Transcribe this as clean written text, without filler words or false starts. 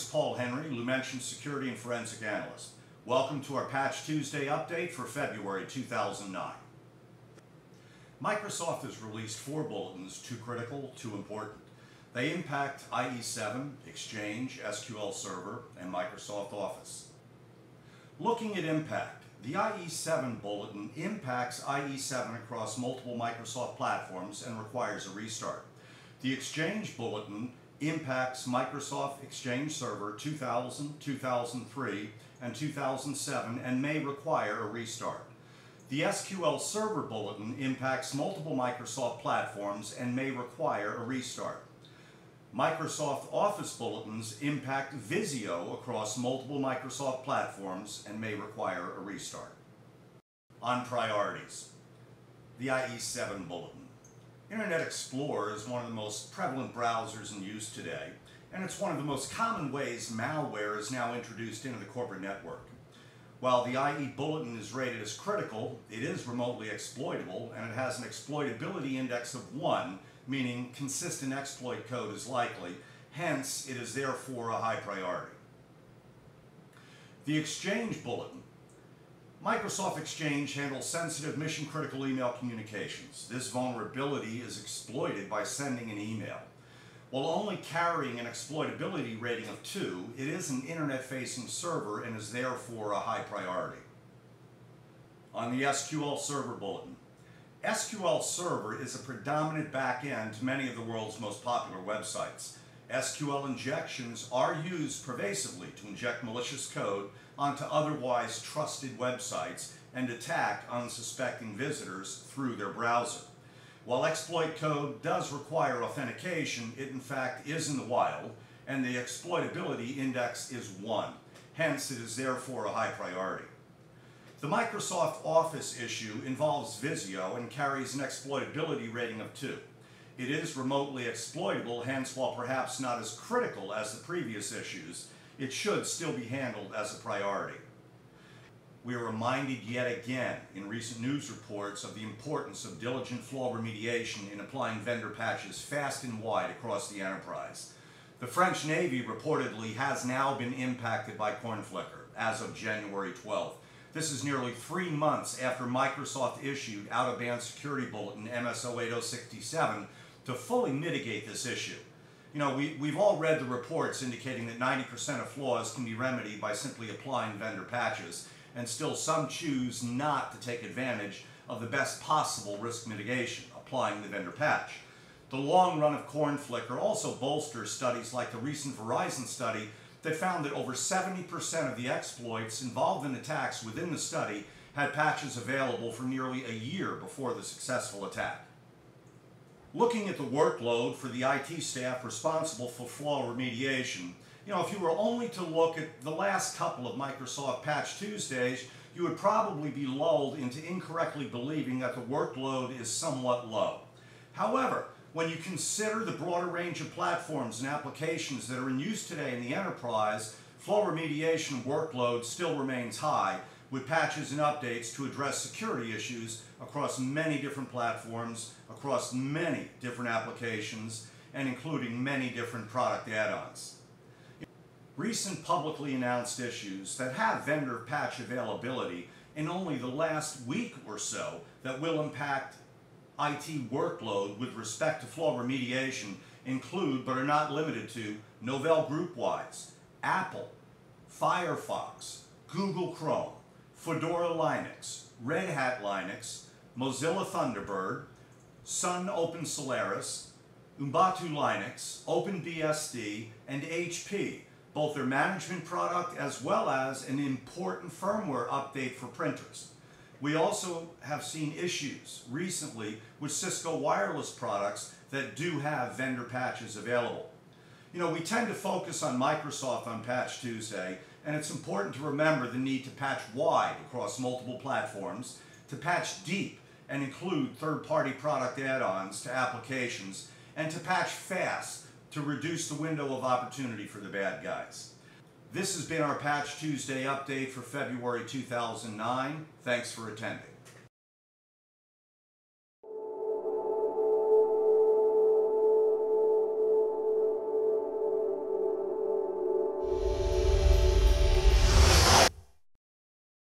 is Paul Henry, Lumension Security and Forensic Analyst. Welcome to our Patch Tuesday update for February 2009. Microsoft has released 4 bulletins, too critical, too important. They impact IE7, Exchange, SQL Server, and Microsoft Office. Looking at impact, the IE7 bulletin impacts IE7 across multiple Microsoft platforms and requires a restart. The Exchange bulletin impacts Microsoft Exchange Server 2000, 2003, and 2007 and may require a restart. The SQL Server bulletin impacts multiple Microsoft platforms and may require a restart. Microsoft Office bulletins impact Visio across multiple Microsoft platforms and may require a restart. On priorities, the IE7 bulletin. Internet Explorer is one of the most prevalent browsers in use today, and it's one of the most common ways malware is now introduced into the corporate network. While the IE bulletin is rated as critical, it is remotely exploitable, and it has an exploitability index of 1, meaning consistent exploit code is likely, hence it is therefore a high priority. The Exchange bulletin. Microsoft Exchange handles sensitive mission-critical email communications. This vulnerability is exploited by sending an email. While only carrying an exploitability rating of 2, it is an internet-facing server and is therefore a high priority. On the SQL Server bulletin. SQL Server is a predominant backend to many of the world's most popular websites. SQL injections are used pervasively to inject malicious code onto otherwise trusted websites and attack unsuspecting visitors through their browser. While exploit code does require authentication, it in fact is in the wild, and the exploitability index is 1. Hence, it is therefore a high priority. The Microsoft Office issue involves Visio and carries an exploitability rating of 2. It is remotely exploitable, hence while perhaps not as critical as the previous issues, it should still be handled as a priority. We are reminded yet again in recent news reports of the importance of diligent flaw remediation in applying vendor patches fast and wide across the enterprise. The French Navy reportedly has now been impacted by Cornflicker as of January 12th. This is nearly 3 months after Microsoft issued out-of-band security bulletin MSO 8067 to fully mitigate this issue. You know, we've all read the reports indicating that 90% of flaws can be remedied by simply applying vendor patches, and still some choose not to take advantage of the best possible risk mitigation, applying the vendor patch. The long run of Cornflicker also bolsters studies like the recent Verizon study that found that over 70% of the exploits involved in attacks within the study had patches available for nearly a year before the successful attack. Looking at the workload for the IT staff responsible for flaw remediation, if you were only to look at the last couple of Microsoft Patch Tuesdays, you would probably be lulled into incorrectly believing that the workload is somewhat low. However, when you consider the broader range of platforms and applications that are in use today in the enterprise, flaw remediation workload still remains high, with patches and updates to address security issues across many different platforms, across many different applications, and including many different product add-ons. Recent publicly announced issues that have vendor patch availability in only the last week or so that will impact IT workload with respect to flaw remediation include, but are not limited to, Novell GroupWise, Apple, Firefox, Google Chrome, Fedora Linux, Red Hat Linux, Mozilla Thunderbird, Sun Open Solaris, Ubuntu Linux, OpenBSD, and HP, both their management product as well as an important firmware update for printers. We also have seen issues recently with Cisco wireless products that do have vendor patches available. We tend to focus on Microsoft on Patch Tuesday, and it's important to remember the need to patch wide across multiple platforms, to patch deep and include third-party product add-ons to applications, and to patch fast to reduce the window of opportunity for the bad guys. This has been our Patch Tuesday update for February 2009. Thanks for attending.